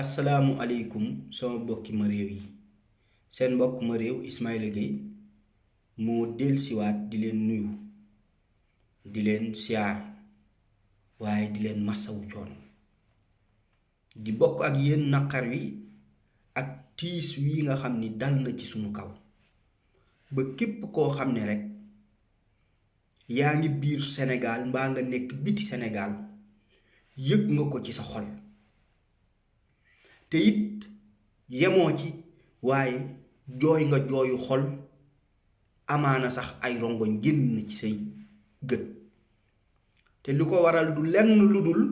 asalaamualeykum sama mbokki ma réew yi seen mbokk ma réew Ismaïla Gueye moo dellusiwaat di leen nuyu di leen siyaar waaye di leen massawu coono di bokk ak yéen naqar wi ak tiis wi nga xam ni dal na ci sunu kaw ba képp koo xam ne rekk yaa ngi biir Sénégal mbaa nga nekk biti Sénégal yëg nga ko ci sa xol te it yemoo ci waaye jooy nga jooyu xol amaana sax ay rongoñ génn na ci say gët te lu ko waral du lenn lu dul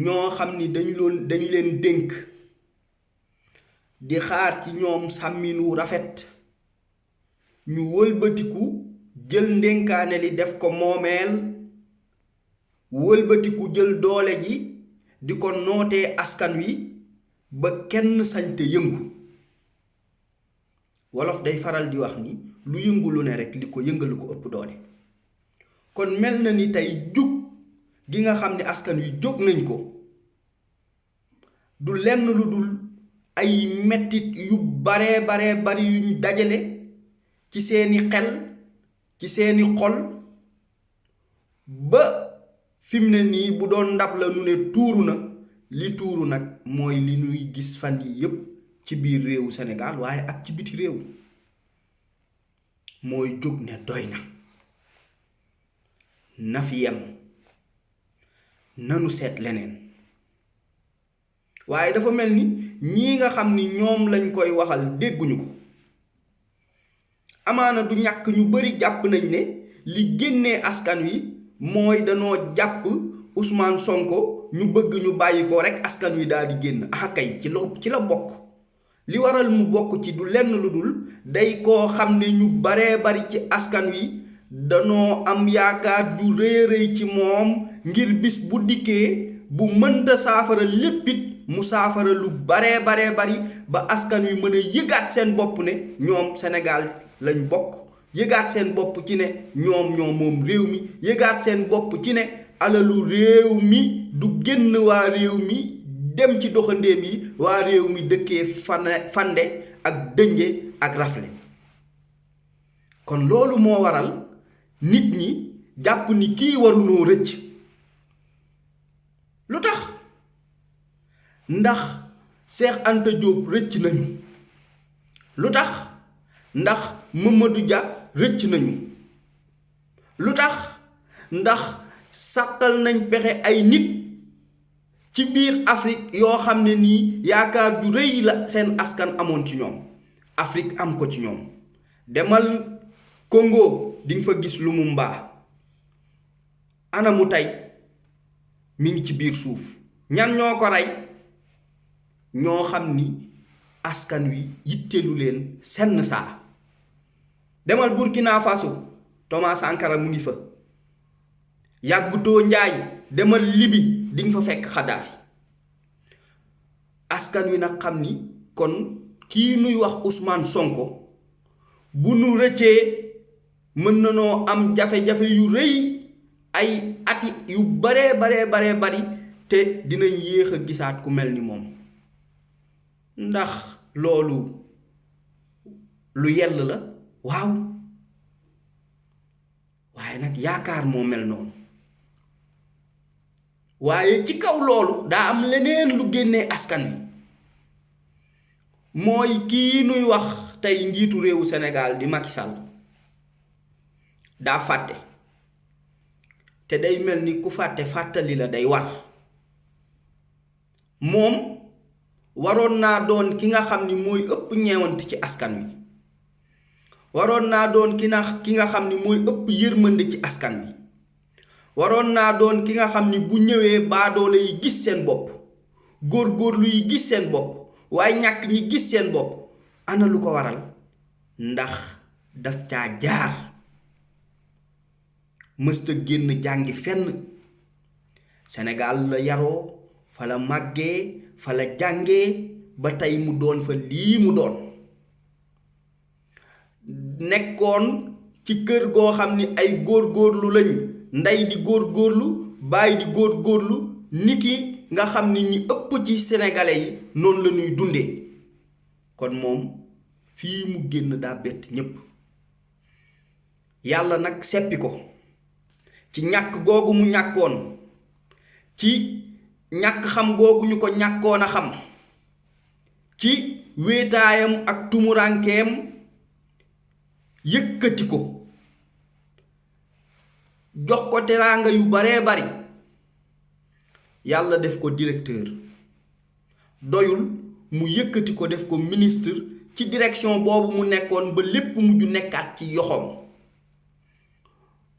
ñoo xam ni dañu leen dénk di xaar ci ñoom sàmmin wu rafet ñu wëlbatiku jël ndénkaane li def ko moomeel wëlbatiku jël doole ji di ko nootee askan wi ba kenn sañte yëngu wolof day faral di wax ni lu yëngu lu ne rekk li ko yëngal ko ëpp doole kon mel na ni tey jug gi nga xam ne askan wi jóg nañ ko du lenn lu dul ay mettit yu baree bari yuñ dajale ci seeni xel ci seeni xol ba fim ne nii bu doon ndab la nu ne tuuru na li tuuru nag mooy li ñuy gis fan yi yépp ci biir réewu Sénégal waaye ak ci biti réew mooy jóg ne doy na fi yem nanu seet leneen waaye dafa mel ni ñii nga xam ni ñoom lañ koy waxal dégguñu ko amaana du ñàkk ñu bari jàpp nañ ne li génnee askan wi mooy danoo jàpp Ousmane Sonko ñu bëgg ñu bàyyi ko rekk askan wi daal di génn kay ci la bokk li waral mu bokk ci du lenn lu dul day koo xam ne ñu baree bari ci askan wi danoo am yaakaar ju rëy ci moom ngir bis bu dikkee bu mënta saafara léppit mu saafara lu baree bari ba askan wi mën a yëgaat seen bopp ne ñoom Sénégal lañ bokk yëgaat seen bopp ci ne ñoom moom réew mi yëgaat seen bopp ci ne alalu réew mi du génn waa réew mi dem ci doxandéem yi waa réew mi dëkkee fande ak dënje ak rafle kon loolu moo waral nit ñi jàpp ni kii warunoo rëcc lu tax ndax Cheikh Anta Diop rëcc nañu lu tax ndax Mamadou Dia rëcc nañu lu tax ndax sàkkal nañ pexe ay nit ci biir Afrique yoo xam ne nii yaakaar ju rëy la seen askan amoon ci ñoom Afrique am ko ci ñoom demal Congo dinga fa gis Lumumba anamu tey mi ngi ci biir suuf ñan ñoo ko rey ñoo xam ni askan wi yittelu leen senn saa demal Burkina Faso Thomas Sankara mu ngi fa yàggutoo njaay demal Libi dinga fa fekk Kadhafi askan wi nag xam ni kon kii nuy wax Ousmane Sonko bu nu rëccee mën na noo am jafe-jafe yu rëy ay ati yu baree bari te dinañ yéex a gisaat ku mel ni moom ndax loolu lu yell la waaw waaye nag yaakaar moo mel noonu waaye ci kaw loolu daa am leneen lu génnee askan wi mooy kii nuy wax tey njiitu réewu Sénégal di Macky Sall daa fàtte te day mel ni ku fàtte fàttali la day war moom waroon naa doon ki nga xam ni mooy ëpp ñeewant ci askan wi waroon naa doon ki nga xam ni mooy ëpp yërmande ci askan wi waroon naa doon ki nga xam ni bu ñëwee baadoole yi gis seen bopp góorgóorlu yi gis seen bopp waaye ñàkk ñi gis seen bopp ana lu ko waral ndax daf caa jaar mësta génn jàngi fenn Sénégal la yaroo fa la màggee fa la jàngee ba tey mu doon fa lii mu doon nekkoon ci kër goo xam ni ay góorgóorlu lañ ndey di góorgóorlu baay di góorgóorlu niki nga xam ni ñi ëpp ci sénégalais yi noonu la ñuy dundee kon moom fii mu génn daa bett ñépp yàlla nag seppi ko ci ñàkk googu mu ñàkkoon ci ñàkk xam googu ñu ko ñàkkoon a xam ci wéetaayam ak tumurankeem yëkkati ko jox ko teraanga yu baree bari yàlla def ko directeur doyul mu yëkkati ko def ko ministre ci direction boobu mu nekkoon ba lépp mujj nekkaat ci yoxoom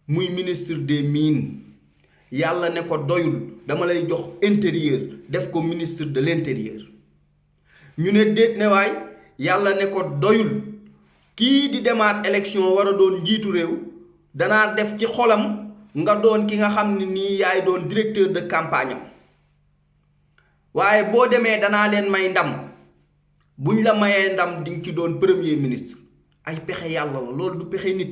muy ministre des mines yàlla ne ko doyul dama lay jox intérieur def ko ministre de l'intérieur ñu ne déet ne waay yàlla ne ko doyul kii di demaat élection war a doon njiitu réew danaa def ci xolam nga doon ki nga xam ne nii yaay doon directeur de campagne am waaye boo demee danaa leen may ndam buñ la mayee ndam dinga ci doon premier ministre ay pexe yàlla la loolu du pexe nit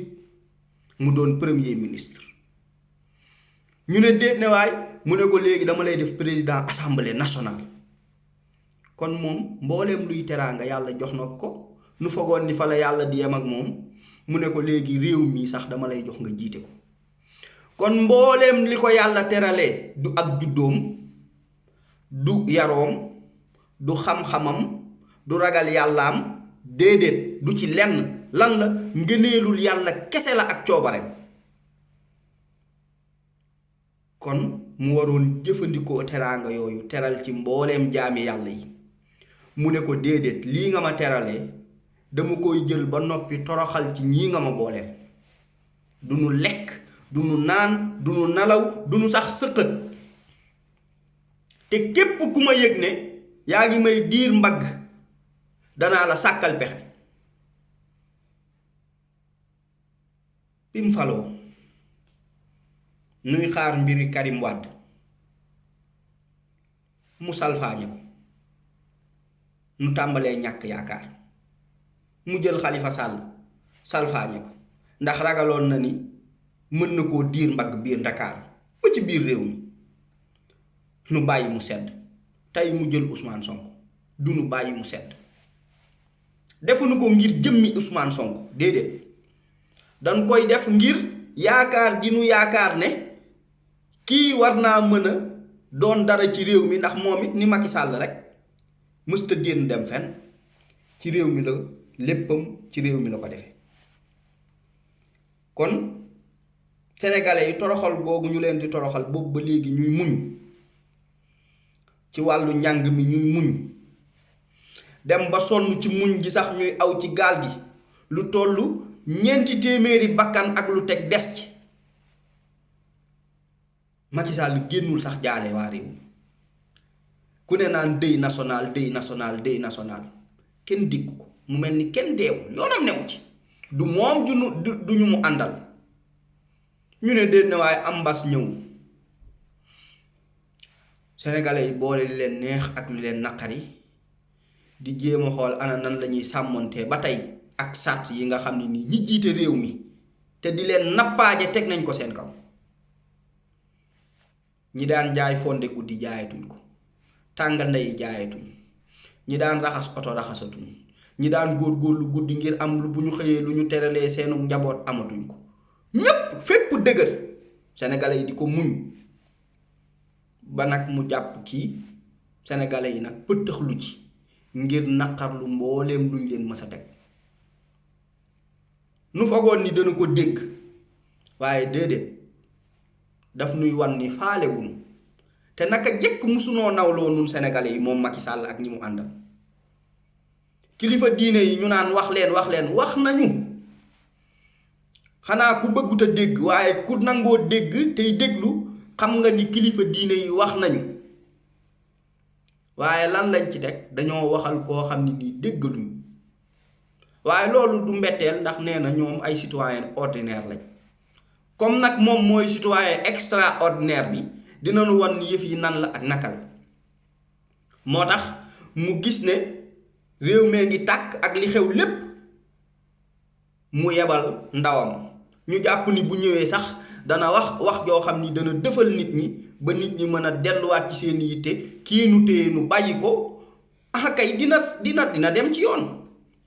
mu doon premier ministre ñu ne déet ne waay mu ne ko léegi dama lay def président assemblée nationale kon moom mbooleem luy teraanga yàlla jox na ko nu fogoon ni fa la yàlla di yem ak moom mu ne ko léegi réew mi sax dama lay jox nga jiite ko kon mbooleem li ko yàlla teralee du ak juddoom du yaroom du xam-xamam du ragal yàllaam déedéet du ci lenn lan la ngëneelul yàlla kese la ak coobareem kon mu waroon jëfandikoo teraanga yooyu teral ci mbooleem jaami yàlla yi mu ne ko déedéet lii nga ma teralee dama koy jël ba noppi toroxal ci ñii nga ma booleel du nu lekk du nu naan du nu nalaw du nu sax sëqët te képp ku ma yëg ne yaa ngi may diir mbagg danaa la sàkkal pexe bi mu faloo nuy xaar mbiri Karim Wade mu salfaañe ko nu tàmbalee ñàkk yaakaar mu jël Khalifa Sall salfaañe ko ndax ragaloon na ni mën na koo diir mbagg biir Ndakaaru ba ci biir réew mi nu bàyyi mu sedd tey mu jël Ousmane Sonko du nu bàyyi mu sedd defuñu ko ngir jëmmi Ousmane Sonko déedéet dañ koy def ngir yaakaar gi nu yaakaar ne kii war naa mën a doon dara ci réew mi ndax moom it ni Macky Sall rek mësta génn dem fenn ci réew mi la léppam ci réew mi la ko defee kon sénégalais yi toroxal googu ñu leen di toroxal boobu ba léegi ñuy muñ ci wàllu njàng mi ñuy muñ dem ba sonn ci muñ gi sax ñuy aw ci gaal gi lu tollu 400 bakkan ak lu teg des ci Macky Sall génnul sax jaale waa réew mi ku ne naan deuil national deuil national deuil national kenn dégg ko mu mel ni kenn deewul yoonam newu ci du moom du ñu mu àndal ñu ne déet ne waaye am mbas ñëw sénégalais yi boole li leen neex ak lu leen naqari di jéem a xool ana nan la ñuy sàmmontee ba tey ak sàrt yi nga xam ne nii ñi jiite réew mi te di leen nappaaje teg nañ ko seen kaw ñi daan jaay fonde guddi jaayatuñ ko tàngal ndey jaayatuñ ñi daan raxas oto raxasatuñ ñi daan góorgóorlu guddi ngir am lu bu ñu xëyee lu ñu teralee seenu njaboot amatuñ ko ñépp fépp dëgër sénégalais yi di ko muñ ba nag mu jàpp kii sénégalais yi nag pëtëxlu ci ngir naqarlu mbooleem luñ leen mës a teg nu fogoon ni dana ko dégg waaye déedéet daf nuy wan ni faalewuñu te naka jekk musunoo nawloo nun sénégalais yi moom Macky Sall ak ñi mu àndal kilifa diine yi ñu naan wax leen wax nañu xanaa ku bëggut a dégg waaye ku nangoo dégg tey déglu xam nga ni kilifa diine yi wax nañu waaye lan lañ ci teg dañoo waxal koo xam ni nii déggaluñ waaye loolu du mbetteel ndax nee na ñoom ay citoyen ordinaire lañ comme nag moom mooy citoyen extraordinaire bi dinañu wan yëf yi nan la ak naka la moo tax mu gis ne réew mee ngi tàkk ak li xew lépp mu yebal ndawam ñu jàpp ni bu ñëwee sax dana wax joo xam ni dana dëfal nit ñi ba nit ñi mën a delluwaat ci seen yitte kii nu téye nu bàyyi ko kay dina dem ci yoon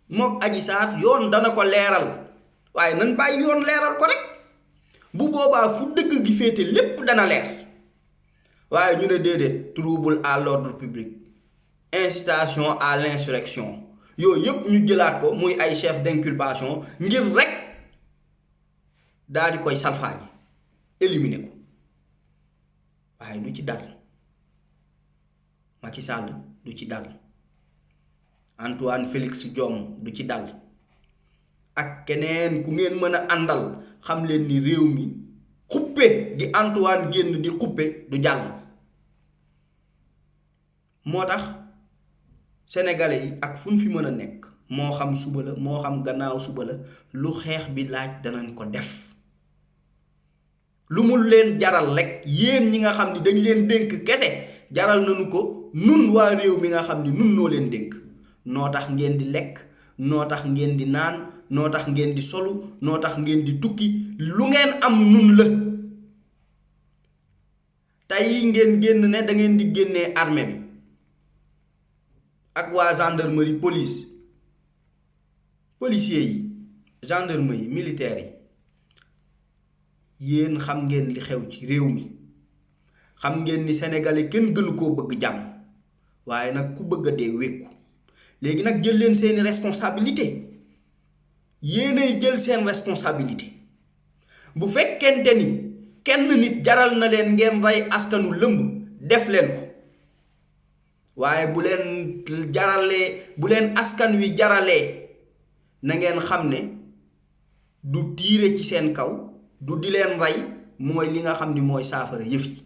mook Adji Sarr yoon dana ko leeral waaye nan bàyyi yoon leeral ko rek bu boobaa fu dëgg gi féete lépp dana leer waaye ñu ne déedéet trouble à l'ordre public incitation à l'insurrection yooyu yëpp ñu jëlaat ko muy ay chef d'inculpation ngir rek daal di koy salfaañi éliminer ko waaye du ci dal Macky Sall du ci dal Antoine Félix Diome du ci dal ak keneen ku ngeen mën a àndal xam leen ni réew mi xuppe gi Antoine génn di xuppe du jàll moo tax sénégalais yi ak fu ñu fi mën a nekk moo xam suba la moo xam gannaaw suba la lu xeex bi laaj danañ ko def lu mu leen jaral rek yéen ñi nga xam ni dañ leen dénk kese jaral nañu ko nun waa réew mi nga xam ni nun noo leen dénk noo tax ngeen di lekk noo tax ngeen di naan noo tax ngeen di solu noo tax ngeen di tukki lu ngeen am nun la tey ngeen génn ne da ngeen di génnee armée bi ak waa gendarmerie policiers yi gendarmerie militaires yi yéen xam ngeen li xew ci réew mi xam ngeen ni sénégalais kenn gënu koo bëgg jàmm waaye nag ku bëgg a dee wékku léegi nag jël leen seeni responsabilité yéenay jël seen responsabilité bu fekkente ni kenn nit jaral na leen ngeen rey askanu lëmb def leen ko waaye bu leen askan wi jaralee na ngeen xam ne du tiire ci seen kaw du di leen rey mooy li nga xam ni mooy saafara yëf yi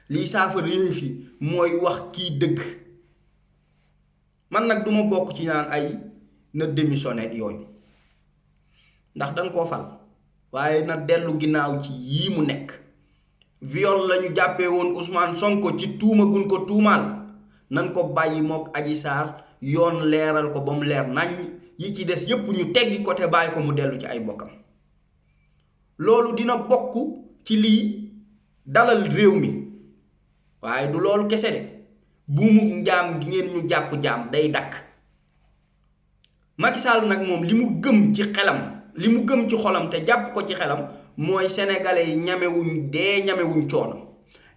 liy saafara yëf yi mooy wax kii dëgg man nag duma bokk ci naan ay na démissionné yooyu ndax dañ koo fal waaye na dellu ginnaaw ci yii mu nekk viol lañu jàppee woon Ousmane Sonko ci tuuma gun ko tuumaal nan ko bàyyi mook Adji Sarr yoon leeral ko ba mu leer nañ yi ci des yépp ñu teggi côté bàyyi ko mu dellu ci ay bokkam loolu dina bokk ci lii dalal réew mi waaye du loolu kese de buumu njaam gi ngeen ñu jàpp jaam day dakk Macky Sall nag moom li mu gëm ci xelam li mu gëm ci xolam te jàpp ko ci xelam mooy sénégalais yi ñamewuñ dee ñamewuñ coono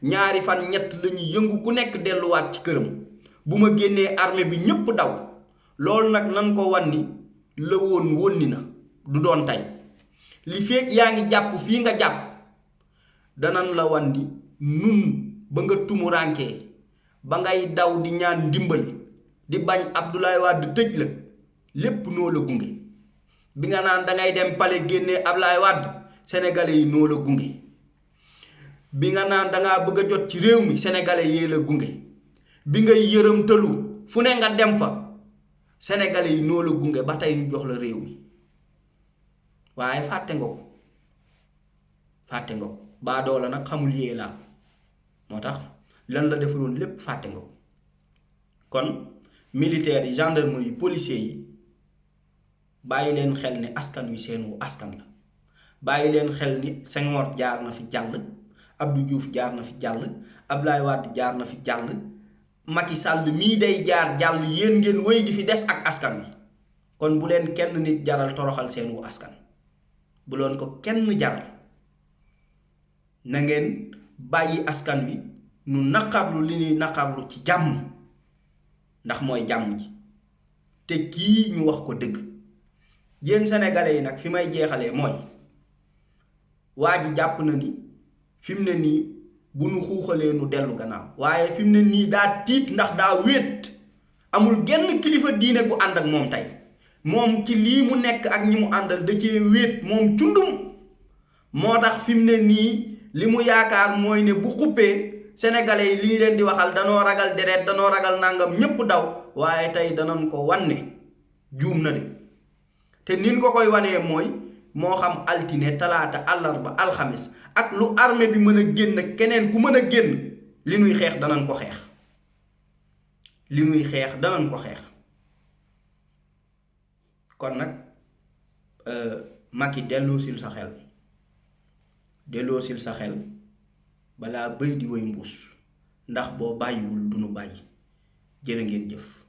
ñaari fan ñett lañuy yëngu ku nekk delluwaat ci këram bu ma génnee armée bi ñépp daw loolu nag nan ko wan ni la woon na du doon tey li fekk yaa ngi jàpp fii nga jàpp danan la wan ni nun ba nga tumuraankee ba ngay daw di ñaan ndimbal di bañ Abdoulaye Wade tëj la lépp noo la gunge bi nga naan dangay dem palais génnee Abdoulaye Wade sénégalais yi noo la gunge bi nga naan dangaa bëgg a jot ci réew mi sénégalais yee la gunge bi ngay yërëmtalu fu ne nga dem fa sénégalais yi noo la gunge ba tey ñu jox la réew mi waaye fàtte nga ko baadoo la nag xamul yee laa moo tax lan la defaloon lépp fàtte nga ko kon militaires yi gendarmerie yi policiers yi bàyyi leen xel ne askan wi seenu askan la bàyyi leen xel ni Senghor jaar na fi jàll Abdou Diouf jaar na fi jàll Abdoulaye Wade jaar na fi jàll Macky Sall mii day jaar jàll yéen ngeen wéy di fi des ak askan wi kon bu leen kenn nit jaral toroxal seenu askan bu leen ko kenn jaral na ngeen bàyyi askan wi nu naqarlu li ñuy naqarlu ci jàmm ndax mooy jàmm ji te kii ñu wax ko dëgg yéen sénégalais yi nag fi may jeexalee mooy waa ji jàpp na ni fi mu ne nii bu nu xuuxalee nu dellu gannaaw waaye fi mu ne nii daa tiit ndax daa wéet amul genn kilifa diine bu ànd ak moom tey moom ci lii mu nekk ak ñi mu àndal da cee wéet moom cundum moo tax fi mu ne nii li mu yaakaar mooy ne bu xuppee sénégalais yi li ñu leen di waxal danoo ragal deret danoo ragal nangam ñépp daw waaye tey danañ ko wanne juum na de te nin ko koy wanee mooy moo xam altine talaata àllarba alxamis ak lu armée bi mën a génn keneen ku mën a génn li nuy xeex danañ ko xeex kon nag Macky delloosil sa xel balaa bëy di woy mbuus ndax boo bàyyiwul du nu bàyyi jërë ngeen jëf.